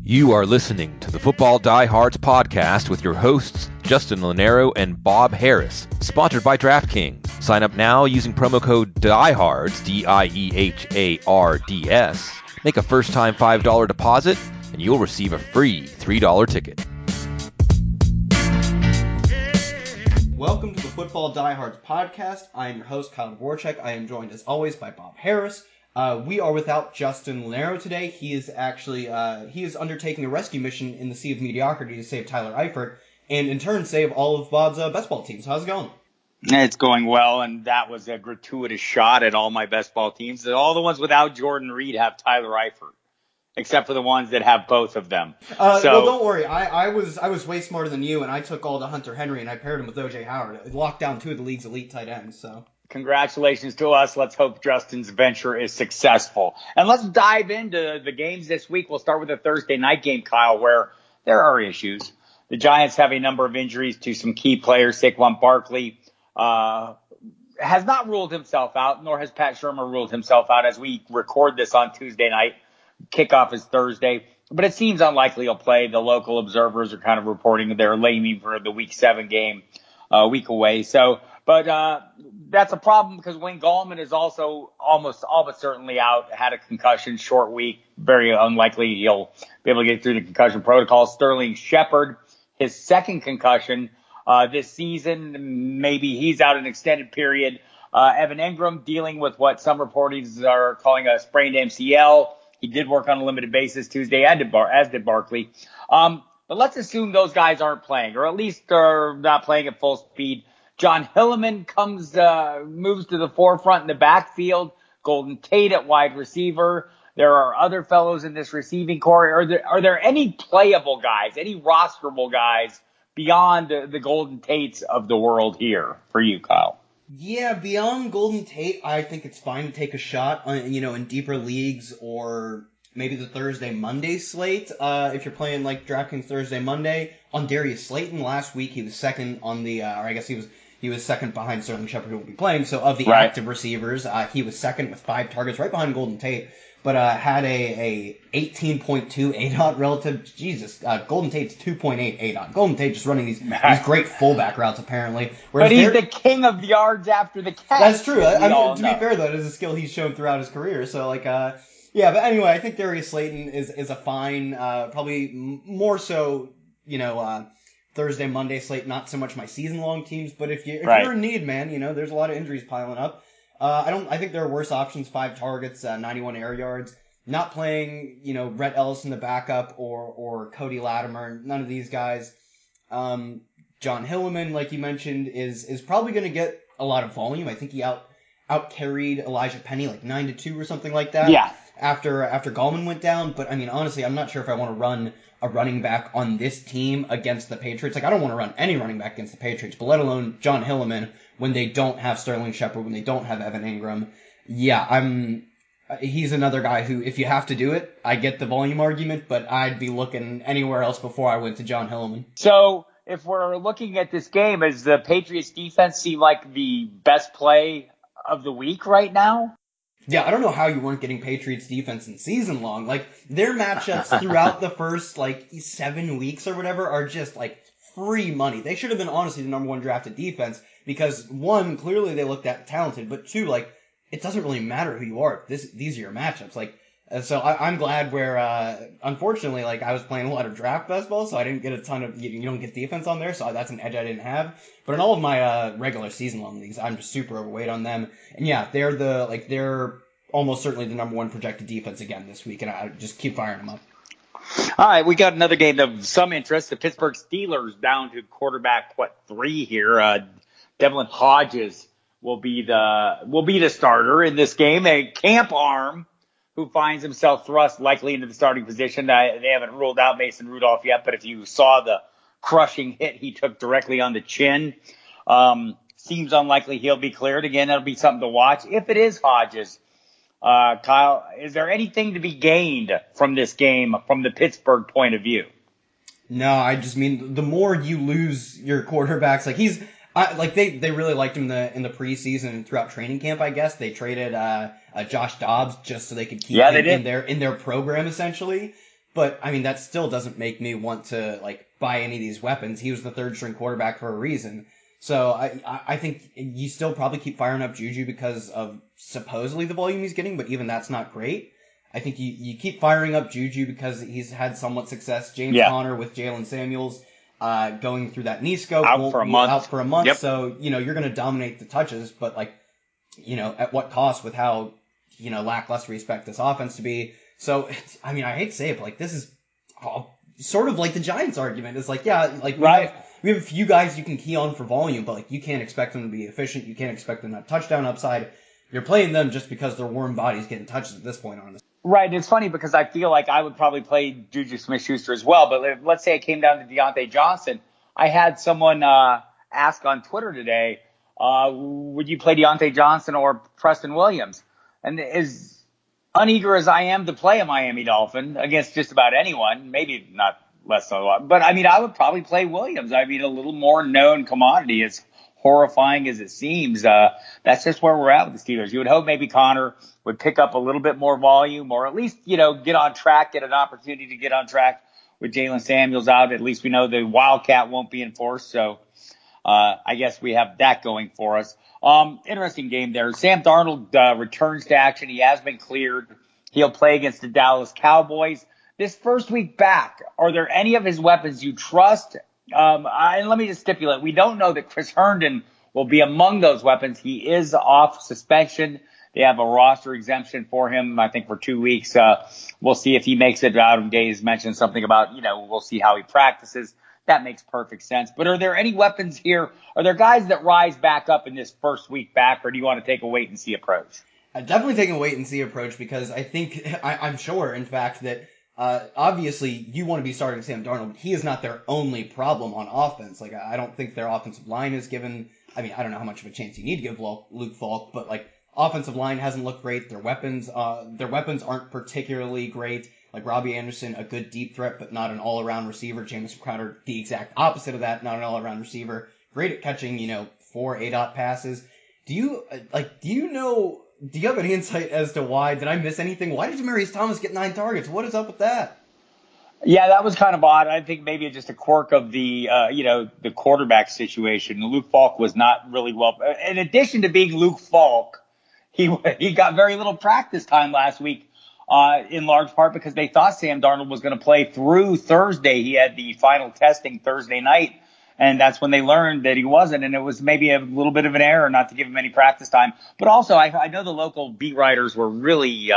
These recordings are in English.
You are listening to the Football Diehards podcast with your hosts, Justin Lanero and Bob Harris, sponsored by DraftKings. Sign up now using promo code DIEHARDS, DIEHARDS. Make a first-time $5 deposit, and you'll receive a free $3 ticket. Welcome to the Football Diehards podcast. I am your host, Kyle Dvorchak. I am joined, as always, by Bob Harris. We are without Justin Lanero today. He is undertaking a rescue mission in the Sea of Mediocrity to save Tyler Eifert, and in turn save all of Bob's best ball teams. How's it going? It's going well, and that was a gratuitous shot at all my best ball teams. All the ones without Jordan Reed have Tyler Eifert, except for the ones that have both of them. Well, don't worry. I was way smarter than you, and I took all to Hunter Henry, and I paired him with O.J. Howard. I locked down two of the league's elite tight ends, so... Congratulations to us. Let's hope Justin's venture is successful. And let's dive into the games this week. We'll start with the Thursday night game, Kyle, where there are issues. The Giants have a number of injuries to some key players. Saquon Barkley has not ruled himself out, nor has Pat Shurmur ruled himself out as we record this on Tuesday night. Kickoff is Thursday, but it seems unlikely he'll play. The local observers are kind of reporting they're aiming for the Week 7 game a week away. But that's a problem because Wayne Gallman is also almost all but certainly out, had a concussion, short week, very unlikely he'll be able to get through the concussion protocol. Sterling Shepard, his second concussion this season, maybe he's out an extended period. Evan Engram dealing with what some reporters are calling a sprained MCL. He did work on a limited basis Tuesday, as did Barkley. But let's assume those guys aren't playing, or at least they're not playing at full speed. John Hilliman moves to the forefront in the backfield. Golden Tate at wide receiver. There are other fellows in this receiving core. Are there any playable guys, any rosterable guys beyond the Golden Tates of the world here for you, Kyle? Yeah, beyond Golden Tate, I think it's fine to take a shot on, in deeper leagues or maybe the Thursday-Monday slate. If you're playing like DraftKings Thursday-Monday, on Darius Slayton last week, he was second on the, or I guess he was second behind Sterling Shepard, who will be playing. So of the active receivers, he was second with 5 targets, right behind Golden Tate, but had a 18.2 ADOT relative. Jesus, Golden Tate's 2.8 ADOT. Golden Tate just running these great fullback routes, apparently. But he's the king of yards after the catch. That's true. I mean, to be fair, though, it is a skill he's shown throughout his career. So, yeah, but anyway, I think Darius Slayton is a fine, probably more so, Thursday, Monday slate, not so much my season-long teams, but if you're in need, man, there's a lot of injuries piling up. I think there are worse options, 5 targets, 91 air yards. Not playing, Rhett Ellison, the backup, or Cody Latimer, none of these guys. John Hilliman, like you mentioned, is probably going to get a lot of volume. I think he out-carried Elijah Penny like 9-2 or something like that. Yeah. After Gallman went down, but I mean, honestly, I'm not sure if I want to run a running back on this team against the Patriots. Like, I don't want to run any running back against the Patriots, but let alone John Hilliman when they don't have Sterling Shepard, when they don't have Evan Engram. Yeah, he's another guy who, if you have to do it, I get the volume argument, but I'd be looking anywhere else before I went to John Hilliman. So, if we're looking at this game, does the Patriots defense seem like the best play of the week right now? Yeah, I don't know how you weren't getting Patriots defense in season long. Like, their matchups throughout the first, 7 weeks or whatever are just, free money. They should have been, honestly, the number 1 drafted defense because, 1, clearly they looked that talented, but 2, it doesn't really matter who you are. These are your matchups. So I'm glad where, unfortunately, I was playing a lot of draft best ball, so I didn't get a ton of, you don't get defense on there, so that's an edge I didn't have. But in all of my, regular season-long leagues, I'm just super overweight on them. And yeah, they're almost certainly the number 1 projected defense again this week, and I just keep firing them up. All right, we got another game of some interest. The Pittsburgh Steelers down to quarterback, 3 here. Devlin Hodges will be the starter in this game. A camp arm who finds himself thrust likely into the starting position. They haven't ruled out Mason Rudolph yet, but if you saw the crushing hit he took directly on the chin, seems unlikely he'll be cleared. Again, that'll be something to watch. If it is Hodges, Kyle, is there anything to be gained from this game from the Pittsburgh point of view? No, I just mean the more you lose your quarterbacks, they really liked him in the preseason and throughout training camp. I guess they traded Josh Dobbs just so they could keep him in their program essentially. But I mean, that still doesn't make me want to like buy any of these weapons. He was the third string quarterback for a reason. So I think you still probably keep firing up Juju because of supposedly the volume he's getting, but even that's not great. I think you keep firing up Juju because he's had somewhat success. James Conner with Jalen Samuels going through that knee scope. Out for a month. Yep. So, you're going to dominate the touches, but like, at what cost with how, lackluster we expect this offense to be. So, I hate to say it, but like, this is sort of like the Giants argument. It's like, we have a few guys you can key on for volume, but like, you can't expect them to be efficient. You can't expect them to have touchdown upside. You're playing them just because they're warm bodies getting touches at this point, honestly. Right. It's funny because I feel like I would probably play Juju Smith-Schuster as well. But let's say it came down to Deontay Johnson. I had someone ask on Twitter today, would you play Deontay Johnson or Preston Williams? And as uneager as I am to play a Miami Dolphin against just about anyone, maybe not less than a lot, but I would probably play Williams. A little more known commodity. It's horrifying as it seems. That's just where we're at with the Steelers. You would hope maybe Connor would pick up a little bit more volume, or at least, get on track, get an opportunity to get on track with Jalen Samuels out. At least we know the Wildcat won't be enforced. So, I guess we have that going for us. Interesting game there. Sam Darnold, returns to action. He has been cleared. He'll play against the Dallas Cowboys. This first week back, are there any of his weapons you trust? And let me just stipulate, we don't know that Chris Herndon will be among those weapons. He is off suspension. They have a roster exemption for him, I think, for 2 weeks. We'll see if he makes it. Adam Gase mentioned something about, we'll see how he practices. That makes perfect sense. But are there any weapons here? Are there guys that rise back up in this first week back, or do you want to take a wait-and-see approach? I'm definitely taking a wait-and-see approach because I think, I'm sure, in fact, that obviously you want to be starting Sam Darnold, but he is not their only problem on offense. Like, I don't think their offensive line is given, I don't know how much of a chance you need to give Luke Falk, but like, offensive line hasn't looked great. Their weapons aren't particularly great. Like Robbie Anderson, a good deep threat, but not an all-around receiver. Jamison Crowder, the exact opposite of that, not an all-around receiver. Great at catching, 4 A-dot passes. Do you have any insight as to why? Did I miss anything? Why did Demaryius Thomas get 9 targets? What is up with that? Yeah, that was kind of odd. I think maybe just a quirk of the, the quarterback situation. Luke Falk was not really well. In addition to being Luke Falk, he got very little practice time last week, in large part because they thought Sam Darnold was going to play through Thursday. He had the final testing Thursday night, and that's when they learned that he wasn't. And it was maybe a little bit of an error not to give him any practice time. But also, I know the local beat writers were really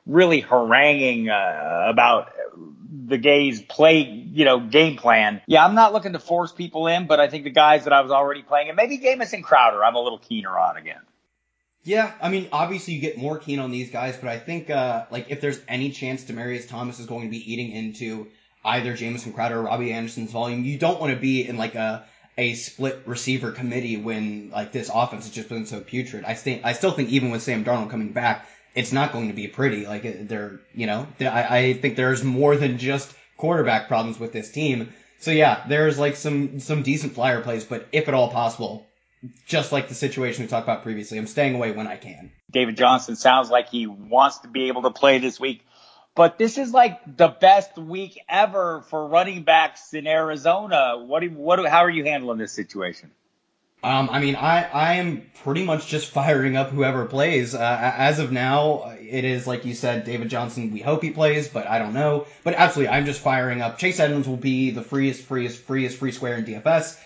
haranguing about the Gays play, game plan. Yeah, I'm not looking to force people in, but I think the guys that I was already playing, and maybe Jamison Crowder, I'm a little keener on again. Yeah, obviously you get more keen on these guys, but I think, if there's any chance Demaryius Thomas is going to be eating into either Jamison Crowder or Robbie Anderson's volume, you don't want to be in, a split receiver committee when, this offense has just been so putrid. I still think even with Sam Darnold coming back, it's not going to be pretty. I think there's more than just quarterback problems with this team. So yeah, there's, some decent flyer plays, but if at all possible, just like the situation we talked about previously, I'm staying away when I can. David Johnson sounds like he wants to be able to play this week, but this is the best week ever for running backs in Arizona. How are you handling this situation? I am pretty much just firing up whoever plays. As of now, it is, like you said, David Johnson, we hope he plays, but I don't know. But absolutely, I'm just firing up. Chase Edmonds will be the free square in DFS.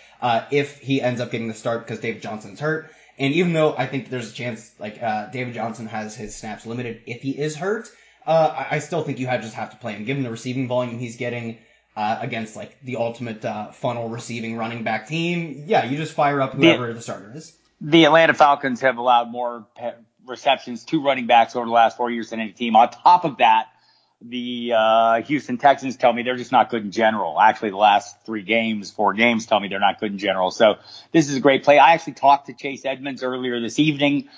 If he ends up getting the start because David Johnson's hurt. And even though I think there's a chance, David Johnson has his snaps limited if he is hurt, I still think you just have to play him. Given the receiving volume he's getting, against, the ultimate, funnel receiving running back team, yeah, you just fire up whoever the starter is. The Atlanta Falcons have allowed more receptions to running backs over the last 4 years than any team. On top of that, the Houston Texans tell me they're just not good in general. Actually, the last 4 games tell me they're not good in general. So this is a great play. I actually talked to Chase Edmonds earlier this evening.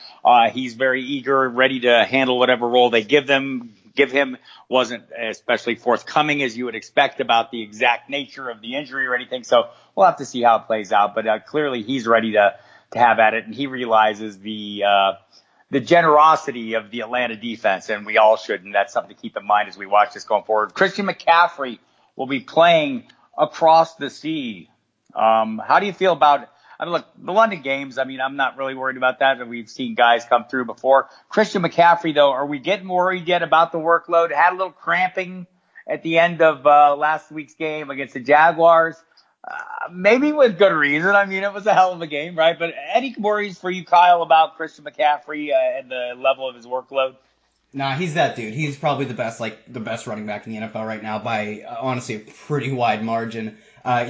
He's very eager, ready to handle whatever role they give him. Wasn't especially forthcoming as you would expect about the exact nature of the injury or anything. So we'll have to see how it plays out. But clearly he's ready to have at it, and he realizes the the generosity of the Atlanta defense, and we all should, and that's something to keep in mind as we watch this going forward. Christian McCaffrey will be playing across the sea. How do you feel about, I mean, look, the London games, I mean, I'm not really worried about that. We've seen guys come through before. Christian McCaffrey, though, are we getting worried yet about the workload? Had a little cramping at the end of last week's game against the Jaguars. Maybe with good reason. I mean, it was a hell of a game, right? But any worries for you, Kyle, about Christian McCaffrey and the level of his workload? Nah, he's that dude. He's probably the best running back in the NFL right now by, honestly, a pretty wide margin.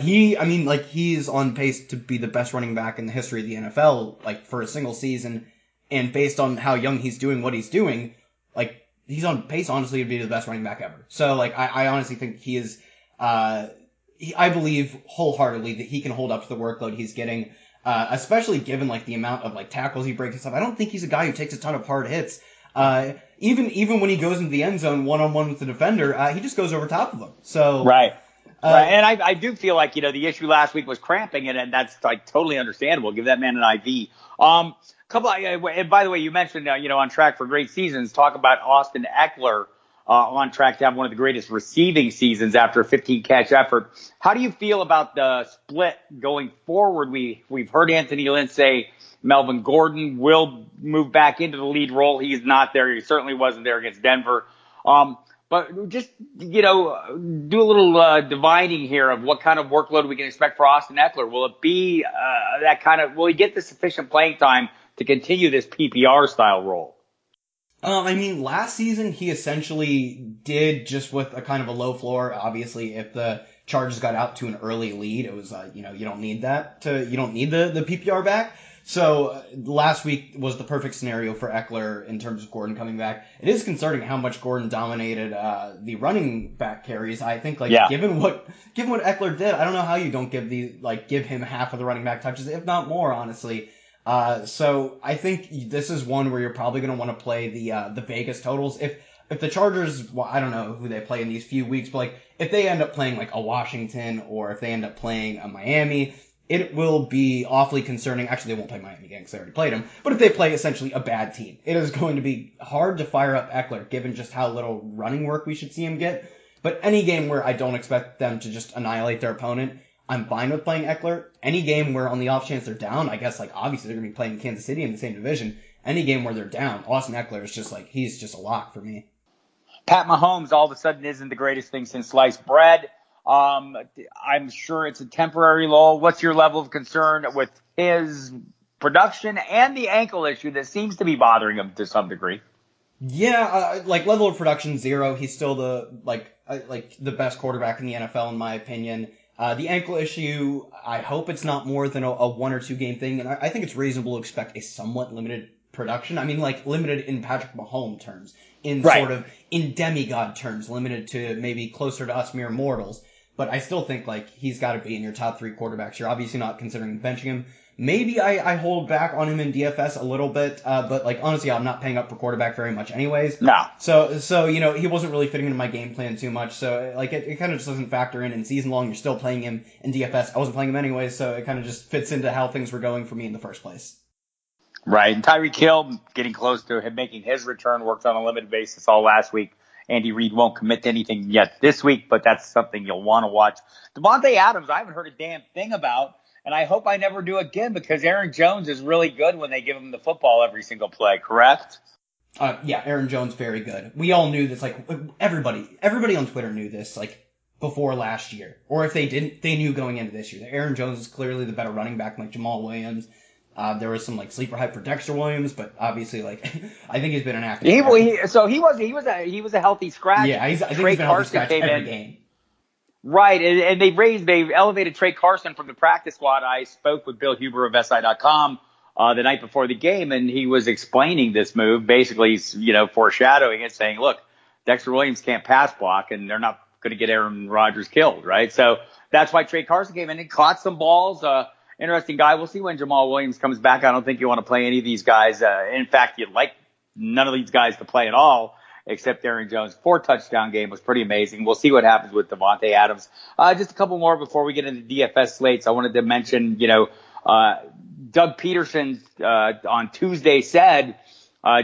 He's on pace to be the best running back in the history of the NFL, like, for a single season. And based on how young he's doing what he's doing, like, he's on pace, honestly, to be the best running back ever. So, like, I honestly think he is, I believe wholeheartedly that he can hold up to the workload he's getting, especially given, like, the amount of, like, tackles he breaks and stuff. I don't think he's a guy who takes a ton of hard hits. Even when he goes into the end zone one-on-one with the defender, he just goes over top of him. So, right. Right. And I do feel like, the issue last week was cramping, and that's like totally understandable. Give that man an IV. And by the way, you mentioned, on track for great seasons. Talk about Austin Eckler, on track to have one of the greatest receiving seasons after a 15-catch effort. How do you feel about the split going forward? We've heard Anthony Lynn say Melvin Gordon will move back into the lead role. He's not there. He certainly wasn't there against Denver. But just, do a little dividing here of what kind of workload we can expect for Austin Eckler. Will it be will he get the sufficient playing time to continue this PPR style role? Last season he essentially did just with a kind of a low floor. Obviously, if the Chargers got out to an early lead, it was, you don't need you don't need the PPR back. So last week was the perfect scenario for Eckler in terms of Gordon coming back. It is concerning how much Gordon dominated the running back carries. I think given what Eckler did, I don't know how you don't give him half of the running back touches, if not more, honestly. So I think this is one where you're probably going to want to play the Vegas totals. If the Chargers, well, I don't know who they play in these few weeks, but if they end up playing a Washington or if they end up playing a Miami, it will be awfully concerning. Actually, they won't play Miami again because they already played them. But if they play essentially a bad team, it is going to be hard to fire up Eckler given just how little running work we should see him get. But any game where I don't expect them to just annihilate their opponent, I'm fine with playing Eckler. Any game where on the off chance they're down, I guess obviously they're going to be playing Kansas City in the same division. Any game where they're down, Austin Eckler is just he's just a lock for me. Pat Mahomes all of a sudden isn't the greatest thing since sliced bread. I'm sure it's a temporary lull. What's your level of concern with his production and the ankle issue that seems to be bothering him to some degree? Yeah, level of production 0. He's still the best quarterback in the NFL in my opinion. The ankle issue, I hope it's not more than a 1 or 2 game thing, and I think it's reasonable to expect a somewhat limited production. I mean, limited in Patrick Mahomes terms, sort of in demigod terms, limited to maybe closer to us mere mortals. But I still think he's got to be in your top 3 quarterbacks. You're obviously not considering benching him. Maybe I hold back on him in DFS a little bit, but honestly, I'm not paying up for quarterback very much anyways. No. So he wasn't really fitting into my game plan too much. So it kind of just doesn't factor in season long. You're still playing him in DFS. I wasn't playing him anyways, so it kind of just fits into how things were going for me in the first place. Right. And Tyreek Hill getting close to him making his return, worked on a limited basis all last week. Andy Reid won't commit to anything yet this week, but that's something you'll want to watch. Davante Adams, I haven't heard a damn thing about, and I hope I never do again because Aaron Jones is really good when they give him the football every single play, correct? Yeah, Aaron Jones, very good. We all knew this, everybody on Twitter knew this, before last year. Or if they didn't, they knew going into this year that Aaron Jones is clearly the better running back than Jamal Williams. There was some sleeper hype for Dexter Williams, but obviously I think he's been an active. He was a healthy scratch. Yeah, I think he's been a healthy scratch every game. Right, and they elevated Trey Carson from the practice squad. I spoke with Bill Huber of SI.com the night before the game, and he was explaining this move, basically foreshadowing it, saying, look, Dexter Williams can't pass block, and they're not going to get Aaron Rodgers killed, right? So that's why Trey Carson came in and caught some balls. Interesting guy. We'll see when Jamal Williams comes back. I don't think you want to play any of these guys. In fact, you'd like none of these guys to play at all, except Aaron Jones. 4-touchdown game was pretty amazing. We'll see what happens with Davante Adams. Just a couple more before we get into DFS slates. I wanted to mention, Doug Peterson on Tuesday said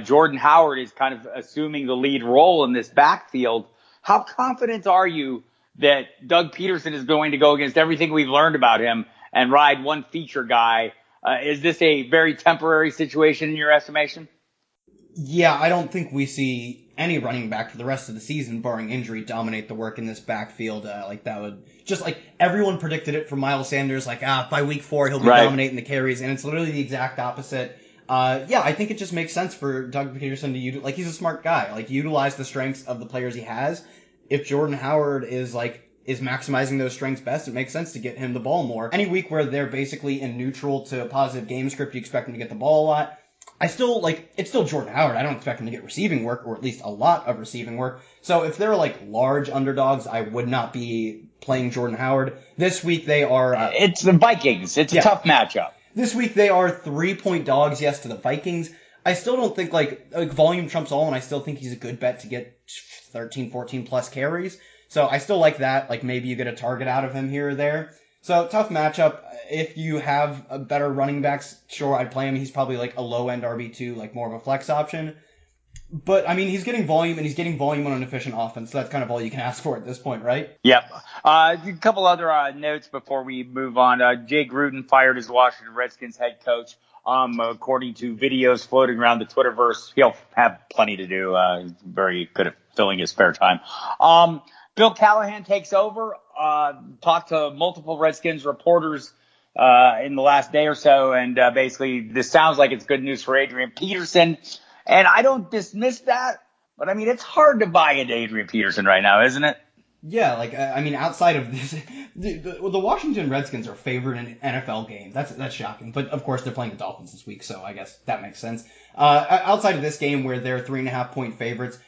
Jordan Howard is kind of assuming the lead role in this backfield. How confident are you that Doug Peterson is going to go against everything we've learned about him and ride one feature guy? Is this a very temporary situation in your estimation? Yeah, I don't think we see any running back for the rest of the season, barring injury, dominate the work in this backfield. That would just like everyone predicted it for Miles Sanders. By week 4 he'll be dominating the carries, and it's literally the exact opposite. I think it just makes sense for Doug Peterson to he's a smart guy. Utilize the strengths of the players he has. If Jordan Howard is maximizing those strengths best, it makes sense to get him the ball more. Any week where they're basically in neutral to positive game script, you expect him to get the ball a lot. It's still Jordan Howard. I don't expect him to get receiving work, or at least a lot of receiving work. So if they're large underdogs, I would not be playing Jordan Howard. This week they are... it's the Vikings. It's a tough matchup. This week they are 3-point dogs, yes, to the Vikings. I still don't think volume trumps all, and I still think he's a good bet to get 13, 14 plus carries. So I still like that. Maybe you get a target out of him here or there. So tough matchup. If you have a better running backs, sure, I'd play him. He's probably a low-end RB2, more of a flex option. But, he's getting volume, and he's getting volume on an efficient offense, so that's kind of all you can ask for at this point, right? Yep. A couple other notes before we move on. Jay Gruden fired his Washington Redskins head coach. According to videos floating around the Twitterverse, he'll have plenty to do. He's very good at filling his spare time. Bill Callahan takes over. Talked to multiple Redskins reporters in the last day or so, and basically this sounds like it's good news for Adrian Peterson. And I don't dismiss that, but it's hard to buy into Adrian Peterson right now, isn't it? Yeah, outside of this, the Washington Redskins are favored in NFL games. That's shocking. But of course they're playing the Dolphins this week, so I guess that makes sense. Outside of this game where they're 3.5-point favorites,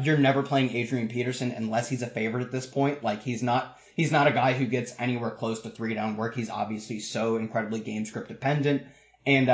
you're never playing Adrian Peterson unless he's a favorite at this point. He's not a guy who gets anywhere close to 3-down work. He's obviously so incredibly game script dependent. And,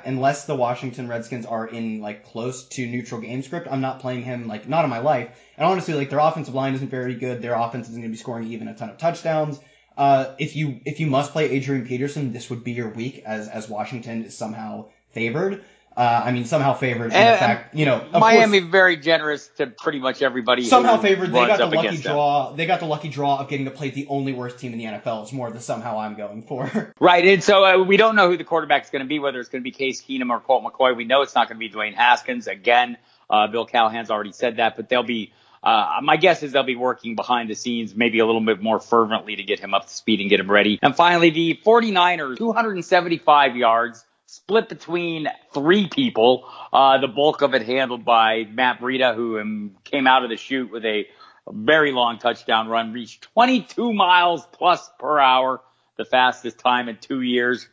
unless the Washington Redskins are in, close to neutral game script, I'm not playing him, not in my life. And honestly, their offensive line isn't very good. Their offense isn't going to be scoring even a ton of touchdowns. If you must play Adrian Peterson, this would be your week as Washington is somehow favored. Somehow favored in the fact, Miami very generous to pretty much everybody. Somehow favored. They got the lucky draw. They got the lucky draw of getting to play the only worst team in the NFL. It's more of the somehow I'm going for. Right, and so we don't know who the quarterback is going to be, whether it's going to be Case Keenum or Colt McCoy. We know it's not going to be Dwayne Haskins. Again, Bill Callahan's already said that, but they'll be. My guess is they'll be working behind the scenes, maybe a little bit more fervently to get him up to speed and get him ready. And finally, the 49ers, 275 yards. Split between 3 people, the bulk of it handled by Matt Breida, who came out of the chute with a very long touchdown run, reached 22 miles plus per hour, the fastest time in 2 years.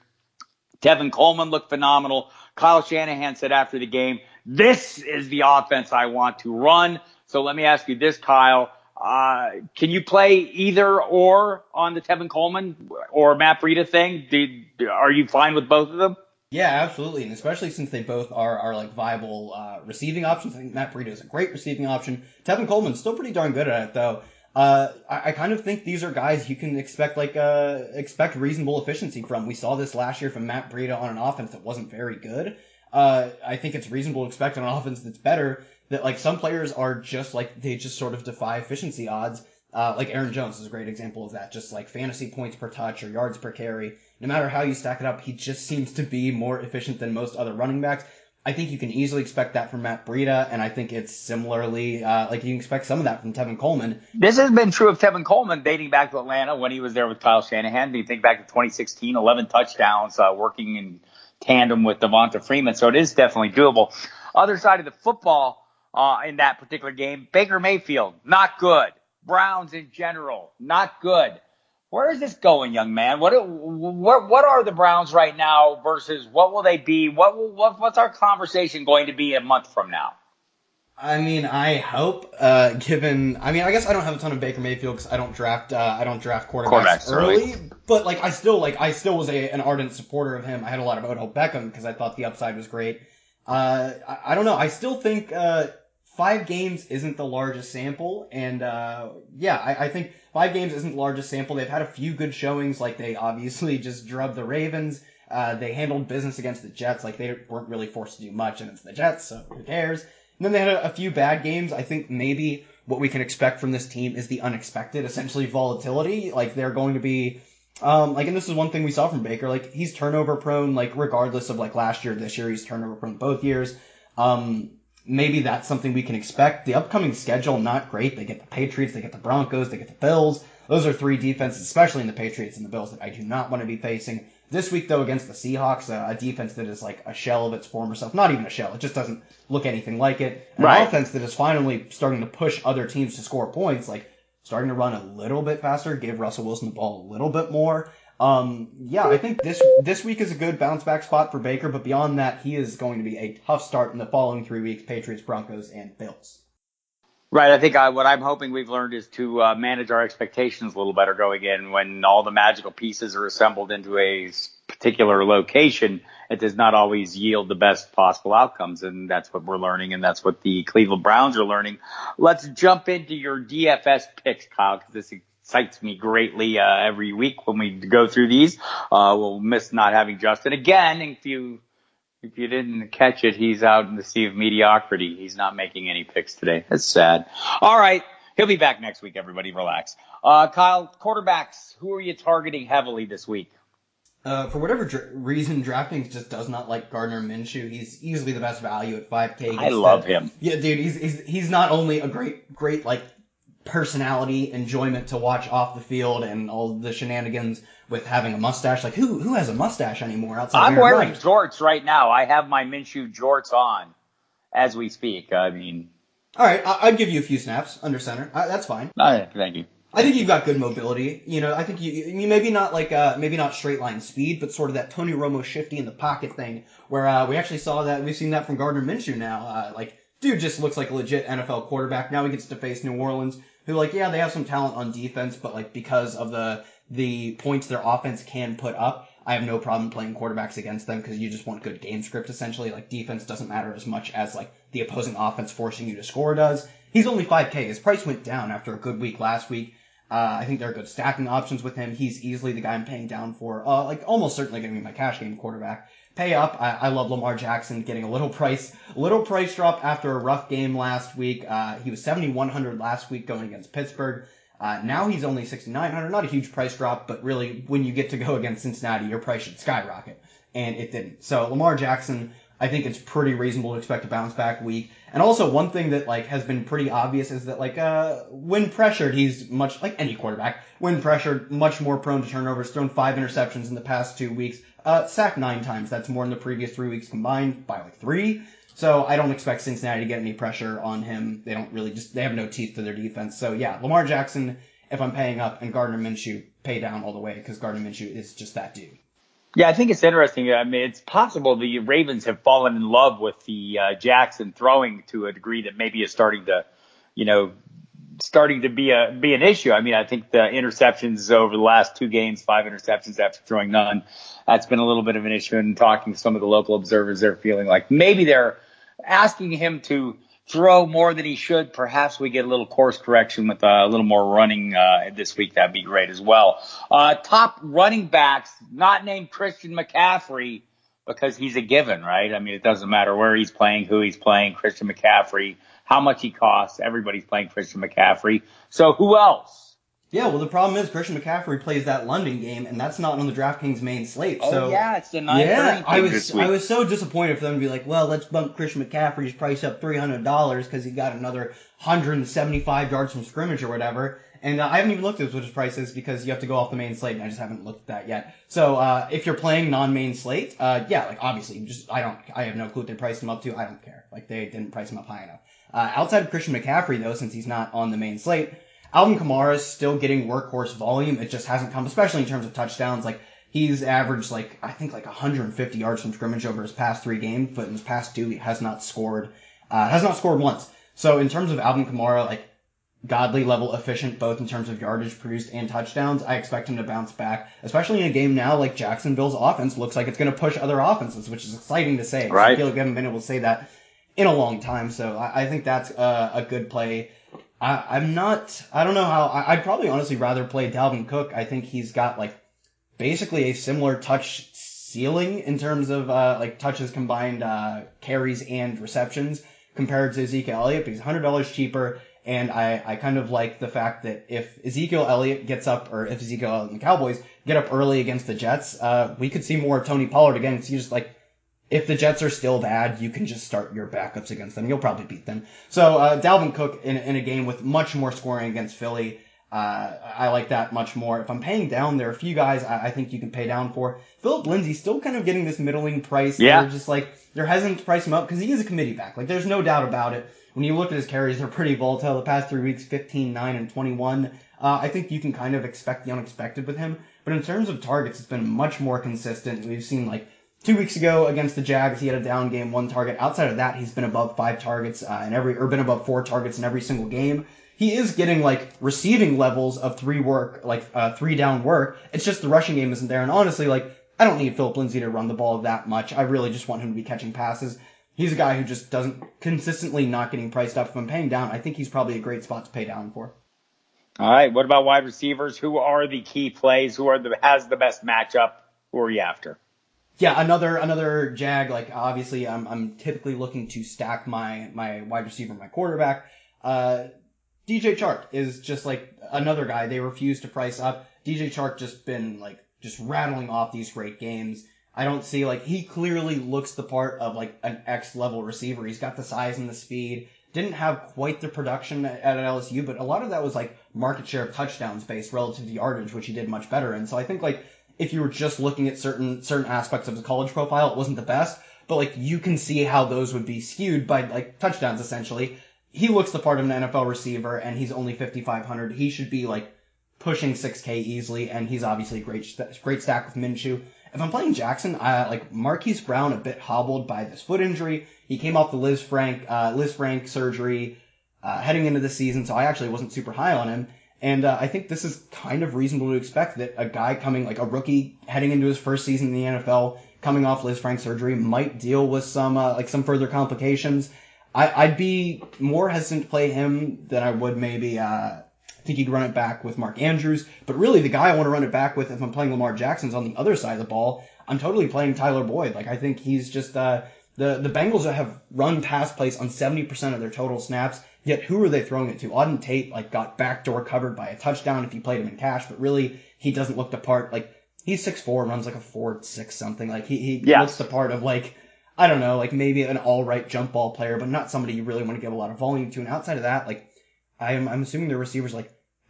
Tevin Coleman looked phenomenal. Kyle Shanahan said after the game, this is the offense I want to run. So let me ask you this, Kyle. Can you play either or on the Tevin Coleman or Matt Breida thing? Are you fine with both of them? Yeah, absolutely, and especially since they both are viable receiving options. I think Matt Breida is a great receiving option. Tevin Coleman's still pretty darn good at it, though. I kind of think these are guys you can expect reasonable efficiency from. We saw this last year from Matt Breida on an offense that wasn't very good. I think it's reasonable to expect on an offense that's better that some players are just they just sort of defy efficiency odds. Aaron Jones is a great example of that. Just fantasy points per touch or yards per carry. No matter how you stack it up, he just seems to be more efficient than most other running backs. I think you can easily expect that from Matt Breida, and I think it's similarly, you can expect some of that from Tevin Coleman. This has been true of Tevin Coleman dating back to Atlanta when he was there with Kyle Shanahan. You think back to 2016, 11 touchdowns, working in tandem with Devonta Freeman. So it is definitely doable. Other side of the football, in that particular game, Baker Mayfield, not good. Browns in general, not good. Where is this going, young man? What are the Browns right now versus what will they be? What's our conversation going to be a month from now? I hope, I guess I don't have a ton of Baker Mayfield because I don't draft quarterbacks early. But I still was an ardent supporter of him. I had a lot of Odell Beckham because I thought the upside was great. I don't know. I still think 5 games isn't the largest sample, and I think 5 games isn't the largest sample. They've had a few good showings, they obviously just drubbed the Ravens. They handled business against the Jets. Like, they weren't really forced to do much, and it's the Jets, so who cares? And then they had a few bad games. I think maybe what we can expect from this team is the unexpected, essentially volatility. Like, they're going to be, and this is one thing we saw from Baker. Like, he's turnover prone, like, regardless of, like, last year or this year, he's turnover prone both years. Maybe that's something we can expect. The upcoming schedule, not great. They get the Patriots, they get the Broncos, they get the Bills. Those are three defenses, especially in the Patriots and the Bills, that I do not want to be facing. This week, though, against the Seahawks, a defense that is like a shell of its former self. Not even a shell. It just doesn't look anything like it. An offense that is finally starting to push other teams to score points, like starting to run a little bit faster, give Russell Wilson the ball a little bit more. I think this week is a good bounce back spot for Baker, but beyond that, he is going to be a tough start in the following 3 weeks: Patriots, Broncos, and Bills. Right. I think what I'm hoping we've learned is to manage our expectations a little better going in. When all the magical pieces are assembled into a particular location, it does not always yield the best possible outcomes. And that's what we're learning, and that's what the Cleveland Browns are learning. Let's jump into your DFS picks, Kyle, because this excites me greatly every week when we go through these. We'll miss not having Justin again. If you didn't catch it, he's out in the sea of mediocrity. He's not making any picks today. That's sad. All right. He'll be back next week. Everybody relax. Kyle, quarterbacks, who are you targeting heavily this week? For whatever reason, DraftKings just does not like Gardner Minshew. He's easily the best value at 5K. I love him. Yeah, dude, he's not only a great like personality, enjoyment to watch off the field, and all the shenanigans with having a mustache. Like, who has a mustache anymore outside? I'm wearing jorts right now. I have my Minshew jorts on as we speak. I mean, all right, I'd give you a few snaps under center. That's fine. Thank you. I think you've got good mobility. You know, I think you maybe not like maybe not straight line speed, but sort of that Tony Romo shifty in the pocket thing, where we actually saw that. We've seen that from Gardner Minshew now. Like, dude just looks like a legit NFL quarterback. Now he gets to face New Orleans, who, like, yeah, they have some talent on defense, but like because of the points their offense can put up, I have no problem playing quarterbacks against them, because you just want good game script, essentially. Like, defense doesn't matter as much as like the opposing offense forcing you to score does. He's only 5K. His price went down after a good week last week. I think there are good stacking options with him. He's easily the guy I'm paying down for. Like, almost certainly going to be my cash game quarterback. Pay up. I love Lamar Jackson getting a little price drop after a rough game last week. He was 7,100 last week going against Pittsburgh. Now he's only 6,900. Not a huge price drop, but really, when you get to go against Cincinnati, your price should skyrocket. And it didn't. So Lamar Jackson, I think it's pretty reasonable to expect a bounce back week. And also, one thing that like has been pretty obvious is that like when pressured, he's much like any quarterback. When pressured, much more prone to turnovers. Thrown 5 interceptions in the past 2 weeks. Sacked 9 times. That's more than the previous 3 weeks combined by like 3. So I don't expect Cincinnati to get any pressure on him. They don't really they have no teeth to their defense. So yeah, Lamar Jackson, if I'm paying up, and Gardner Minshew, pay down all the way, because Gardner Minshew is just that dude. Yeah, I think it's interesting. I mean, it's possible the Ravens have fallen in love with the Jackson throwing to a degree that maybe is starting to be an issue. I mean, I think the interceptions over the last 2 games, 5 interceptions after throwing none, that's been a little bit of an issue. And talking to some of the local observers, they're feeling like maybe they're asking him to throw more than he should. Perhaps we get a little course correction with a little more running this week. That'd be great as well. Top running backs, not named Christian McCaffrey, because he's a given, right? I mean, it doesn't matter where he's playing, who he's playing. Christian McCaffrey, how much he costs. Everybody's playing Christian McCaffrey. So who else? Yeah, well, the problem is Christian McCaffrey plays that London game, and that's not on the DraftKings main slate. Oh, so, yeah, it's the 9:30 this week. I was so disappointed for them to be like, well, let's bump Christian McCaffrey's price up $300 because he got another 175 yards from scrimmage or whatever. And I haven't even looked at what his price is, because you have to go off the main slate, and I just haven't looked at that yet. So if you're playing non-main slate, yeah, like obviously, I have no clue what they priced him up to. I don't care. Like, they didn't price him up high enough. Outside of Christian McCaffrey, though, since he's not on the main slate, Alvin Kamara is still getting workhorse volume. It just hasn't come, especially in terms of touchdowns. Like, he's averaged I think 150 yards from scrimmage over his past 3 games, but in his past 2, he has not scored once. So in terms of Alvin Kamara, like, godly level efficient, both in terms of yardage produced and touchdowns, I expect him to bounce back, especially in a game now like Jacksonville's offense looks like it's going to push other offenses, which is exciting to say. Right. I feel like we haven't been able to say that in a long time. So I think that's a good play. I don't know how, I'd probably honestly rather play Dalvin Cook. I think he's got basically a similar touch ceiling in terms of touches combined, carries and receptions compared to Ezekiel Elliott, but he's $100 cheaper. And I kind of like the fact that if Ezekiel Elliott gets up, or if Ezekiel Elliott and the Cowboys get up early against the Jets, we could see more Tony Pollard again. Because you just if the Jets are still bad, you can just start your backups against them. You'll probably beat them. So Dalvin Cook in a game with much more scoring against Philly, I like that much more. If I'm paying down, there are a few guys I think you can pay down for. Philip Lindsay still kind of getting this middling price. Yeah. They're just they're hesitant to price him up because he is a committee back. There's no doubt about it. When you look at his carries, they're pretty volatile. The past 3 weeks, 15, 9, and 21. I think you can kind of expect the unexpected with him. But in terms of targets, it's been much more consistent. We've seen 2 weeks ago against the Jags, he had a down game, 1 target. Outside of that, he's been above 5 targets been above 4 targets in every single game. He is getting receiving levels of 3 down work. It's just the rushing game isn't there. And honestly, I don't need Philip Lindsay to run the ball that much. I really just want him to be catching passes. He's a guy who just doesn't consistently not getting priced up. If I'm paying down, I think he's probably a great spot to pay down for. All right. What about wide receivers? Who are the key plays? Who has the best matchup? Who are you after? Yeah, another Jag. Obviously, I'm typically looking to stack my wide receiver, my quarterback. DJ Chark is just another guy. They refuse to price up. DJ Chark just been just rattling off these great games. I don't see he clearly looks the part of an X level receiver. He's got the size and the speed. Didn't have quite the production at LSU, but a lot of that was market share of touchdowns based relative to yardage, which he did much better in. So I think if you were just looking at certain aspects of his college profile, it wasn't the best, but you can see how those would be skewed by touchdowns essentially. He looks the part of an NFL receiver, and he's only 5,500. He should be pushing 6K easily, and he's obviously a great stack with Minshew. If I'm playing Jackson, Marquise Brown a bit hobbled by this foot injury. He came off the Liz Frank surgery heading into the season, so I actually wasn't super high on him. And I think this is kind of reasonable to expect that a guy coming, a rookie heading into his first season in the NFL, coming off Liz Frank surgery, might deal with some further complications. I'd be more hesitant to play him than I would maybe. I think he'd run it back with Mark Andrews. But really, the guy I want to run it back with if I'm playing Lamar Jackson's on the other side of the ball. I'm totally playing Tyler Boyd. I think he's just the Bengals have run pass plays on 70% of their total snaps. Yet who are they throwing it to? Auden Tate got backdoor covered by a touchdown if you played him in cash, but really he doesn't look the part. He's 6'4", runs a 4.6 something. He looks the part of I don't know, maybe an all right jump ball player, but not somebody you really want to give a lot of volume to. And outside of that, I'm assuming their receivers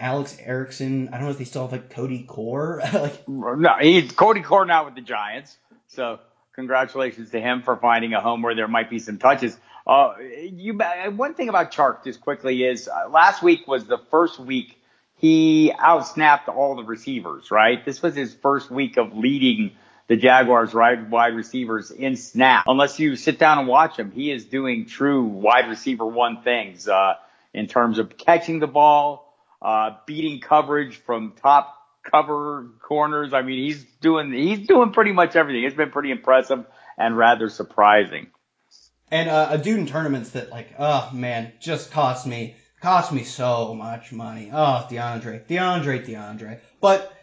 Alex Erickson. I don't know if they still have Cody Core. No, he's Cody Core now with the Giants. So congratulations to him for finding a home where there might be some touches. One thing about Chark just quickly is last week was the first week he outsnapped all the receivers, right? This was his first week of leading the Jaguars wide receivers in snap. Unless you sit down and watch him, he is doing true wide receiver one things in terms of catching the ball, beating coverage from top cover corners. I mean, he's doing pretty much everything. It's been pretty impressive and rather surprising. And a dude in tournaments that oh man, just cost me so much money. Oh, DeAndre. But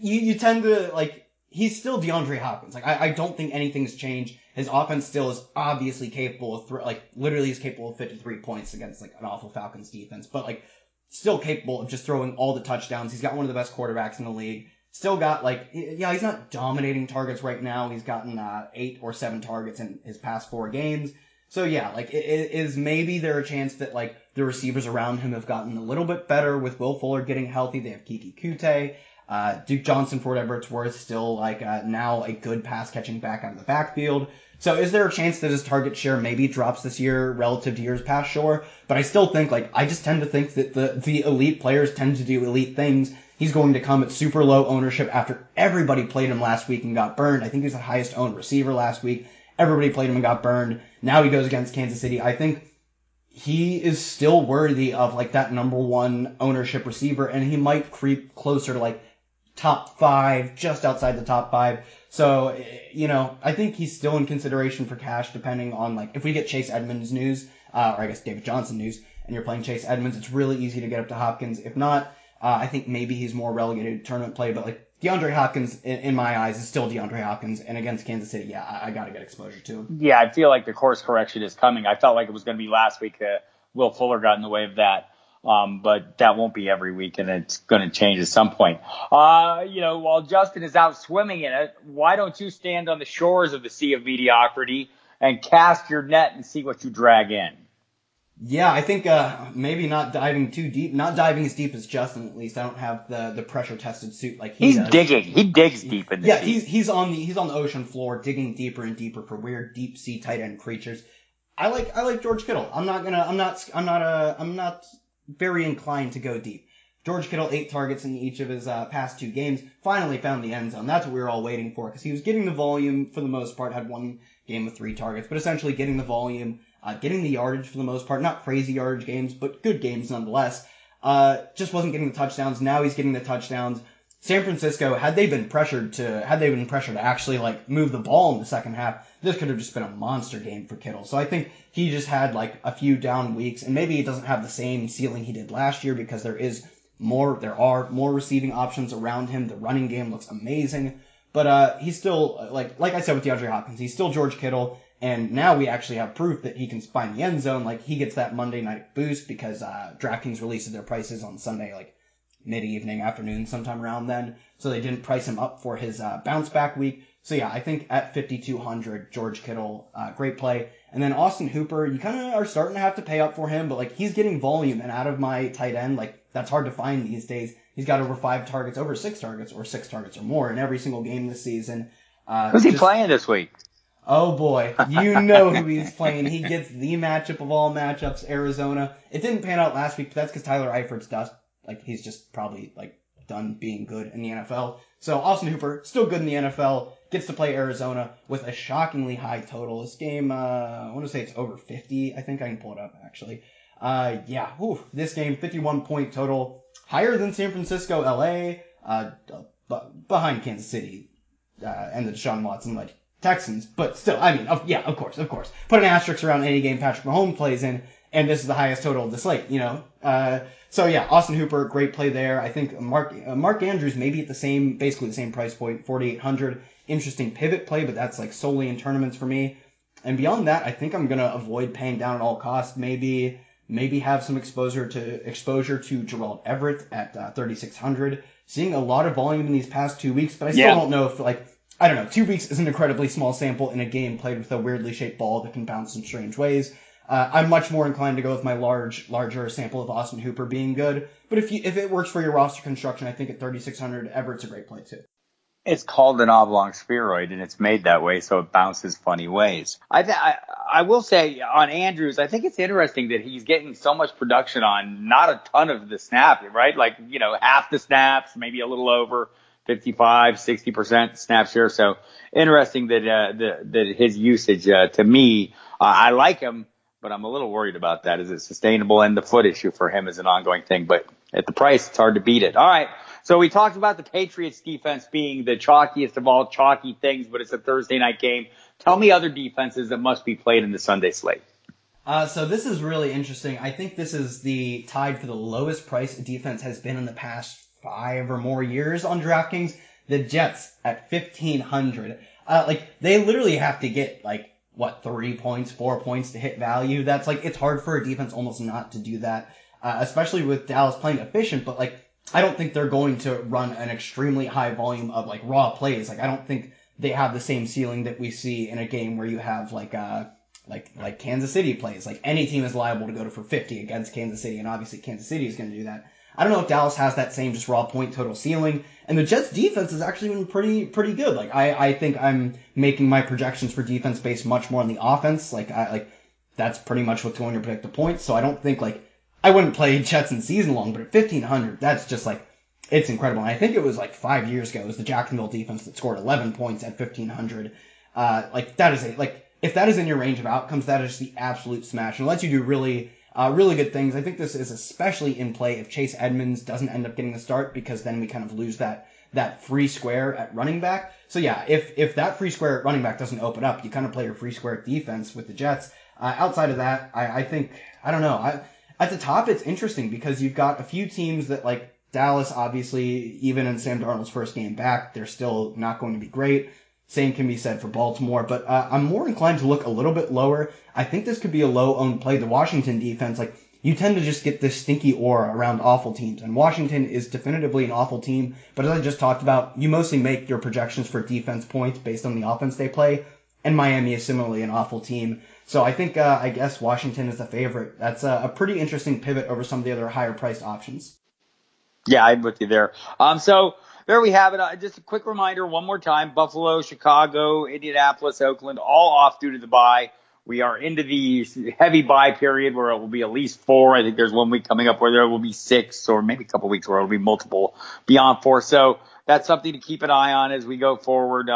you tend to he's still DeAndre Hopkins. I don't think anything's changed. His offense still is obviously capable of literally is capable of 53 points against an awful Falcons defense, but still capable of just throwing all the touchdowns. He's got one of the best quarterbacks in the league. Still got he's not dominating targets right now. He's gotten 8 or 7 targets in his past 4 games. So yeah, is maybe there a chance that the receivers around him have gotten a little bit better with Will Fuller getting healthy. They have Kiki Kute. Duke Johnson, for whatever it's worth, still now a good pass catching back out of the backfield. So is there a chance that his target share maybe drops this year relative to years past? Sure. But I still think I just tend to think that the elite players tend to do elite things. He's going to come at super low ownership after everybody played him last week and got burned. I think he was the highest owned receiver last week. Everybody played him and got burned. Now he goes against Kansas City. I think he is still worthy of that number 1 ownership receiver, and he might creep closer to top 5, just outside the top 5. So, I think he's still in consideration for cash, depending on if we get Chase Edmonds news, or I guess David Johnson news, and you're playing Chase Edmonds, it's really easy to get up to Hopkins. If not, I think maybe he's more relegated to tournament play, but DeAndre Hopkins, in my eyes, is still DeAndre Hopkins, and against Kansas City, yeah, I got to get exposure to him. Yeah, I feel like the course correction is coming. I felt like it was going to be last week. Will Fuller got in the way of that. But that won't be every week, and it's going to change at some point. While Justin is out swimming in it, why don't you stand on the shores of the sea of mediocrity and cast your net and see what you drag in? Yeah, I think maybe not diving too deep, not diving as deep as Justin. At least I don't have the pressure tested suit like he does. Digging. He digs deep in the sea. he's on the ocean floor, digging deeper and deeper for weird deep sea tight end creatures. I like George Kittle. I'm not very inclined to go deep. George Kittle, 8 targets in each of his past 2 games, finally found the end zone. That's what we were all waiting for, because he was getting the volume for the most part, had 1 game with 3 targets, but essentially getting the volume, getting the yardage for the most part, not crazy yardage games, but good games nonetheless. Just wasn't getting the touchdowns. Now he's getting the touchdowns. San Francisco, had they been pressured to actually move the ball in the second half, this could have just been a monster game for Kittle. So I think he just had a few down weeks, and maybe he doesn't have the same ceiling he did last year because there are more receiving options around him. The running game looks amazing, but he's still like I said with DeAndre Hopkins, he's still George Kittle, and now we actually have proof that he can find the end zone. He gets that Monday night boost because DraftKings releases their prices on Sunday, mid-evening, afternoon, sometime around then. So they didn't price him up for his bounce back week. So yeah, I think at 5,200, George Kittle, great play. And then Austin Hooper, you kind of are starting to have to pay up for him, but he's getting volume, and out of my tight end, that's hard to find these days. He's got over 5 targets, over 6 targets, or 6 targets or more in every single game this season. Who's he playing this week? Oh boy, you know who he's playing. He gets the matchup of all matchups, Arizona. It didn't pan out last week, but that's because Tyler Eifert's dust. He's just probably done being good in the NFL. So Austin Hooper, still good in the NFL, gets to play Arizona with a shockingly high total. This game, I want to say it's over 50. I think I can pull it up actually. This game, 51-point total, higher than San Francisco, LA, behind Kansas City, and the Deshaun Watson Texans, but still, of course. Put an asterisk around any game Patrick Mahomes plays in, and this is the highest total of the slate, So yeah, Austin Hooper, great play there. I think Mark Andrews maybe at basically the same price point, 4,800. Interesting pivot play, but that's solely in tournaments for me. And beyond that, I think I'm gonna avoid paying down at all costs. Maybe have some exposure to Gerald Everett at 3,600. Seeing a lot of volume in these past 2 weeks, but I still don't know if 2 weeks is an incredibly small sample in a game played with a weirdly shaped ball that can bounce in strange ways. I'm much more inclined to go with my larger sample of Austin Hooper being good. But if it works for your roster construction, I think at 3,600, Everett's a great play too. It's called an oblong spheroid, and it's made that way so it bounces funny ways. I will say on Andrews, I think it's interesting that he's getting so much production on not a ton of the snap, right? Half the snaps, maybe a little over 55, 60% snap share. So interesting that his usage, to me, I like him, but I'm a little worried about that. Is it sustainable? And the foot issue for him is an ongoing thing, but at the price, it's hard to beat it. All right. So we talked about the Patriots defense being the chalkiest of all chalky things, but it's a Thursday night game. Tell me other defenses that must be played in the Sunday slate. So this is really interesting. I think this is the tied for the lowest price a defense has been in the past 5 or more years on DraftKings. The Jets at 1,500. They literally have to get 3 points, 4 points to hit value. That's it's hard for a defense almost not to do that, especially with Dallas playing efficient, but I don't think they're going to run an extremely high volume of raw plays. I don't think they have the same ceiling that we see in a game where you have Kansas City plays. Any team is liable to go for 50 against Kansas City, and obviously Kansas City is going to do that. I don't know if Dallas has that same just raw point total ceiling, and the Jets defense has actually been pretty good. I think I'm making my projections for defense based much more on the offense. That's pretty much what's going to predict the points. So I don't think I wouldn't play Jets in season long, but at 1,500, that's just it's incredible. And I think it was 5 years ago, it was the Jacksonville defense that scored 11 points at 1,500. That is if that is in your range of outcomes, that is the absolute smash. And it lets you do really good things. I think this is especially in play if Chase Edmonds doesn't end up getting the start, because then we kind of lose that free square at running back. So yeah, if that free square at running back doesn't open up, you kind of play your free square defense with the Jets. Outside of that, I think, I don't know. At the top, it's interesting because you've got a few teams that Dallas, obviously, even in Sam Darnold's first game back, they're still not going to be great. Same can be said for Baltimore, but I'm more inclined to look a little bit lower. I think this could be a low-owned play. The Washington defense, like, you tend to just get this stinky aura around awful teams, and Washington is definitively an awful team, but as I just talked about, you mostly make your projections for defense points based on the offense they play, and Miami is similarly an awful team. So I think, I guess Washington is the favorite. That's a pretty interesting pivot over some of the other higher-priced options. Yeah, I'm with you there. So there we have it. Just a quick reminder one more time. Buffalo, Chicago, Indianapolis, Oakland, all off due to the bye. We are into the heavy bye period where it will be at least 4. I think there's 1 week coming up where there will be 6, or maybe a couple weeks where it will be multiple beyond 4. So that's something to keep an eye on as we go forward.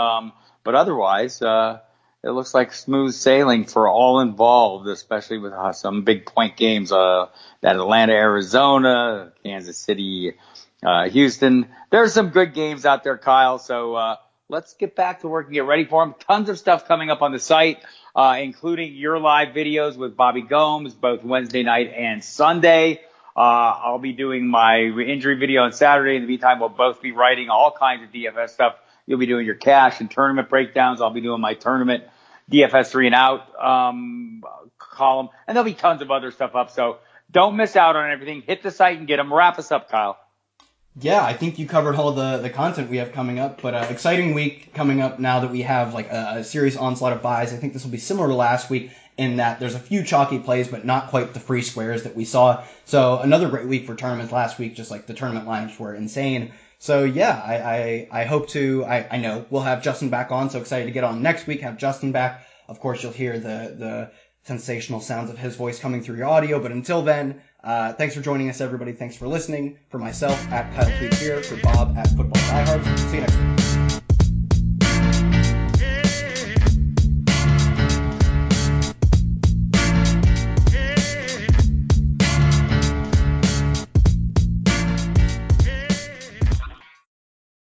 But otherwise, it looks like smooth sailing for all involved, especially with some big point games. That Atlanta, Arizona, Kansas City, Houston. There's some good games out there, Kyle. So let's get back to work and get ready for them. Tons of stuff coming up on the site, including your live videos with Bobby Gomes, both Wednesday night and Sunday. I'll be doing my injury video on Saturday. In the meantime, we'll both be writing all kinds of DFS stuff. You'll be doing your cash and tournament breakdowns. I'll be doing my tournament DFS 3 and out column, and there'll be tons of other stuff up. So don't miss out on everything. Hit the site and get them. Wrap us up, Kyle. Yeah, I think you covered all the content we have coming up, but exciting week coming up now that we have like a serious onslaught of buys. I think this will be similar to last week in that there's a few chalky plays, but not quite the free squares that we saw. So another great week for tournaments last week, just like the tournament lineups were insane. So yeah, I hope to, I know we'll have Justin back on, so excited to get on next week, have Justin back. Of course, you'll hear the sensational sounds of his voice coming through your audio, but until then, thanks for joining us, everybody. Thanks for listening. For myself, at Kyle Tweet here. For Bob, at Football Diehards. See you next week.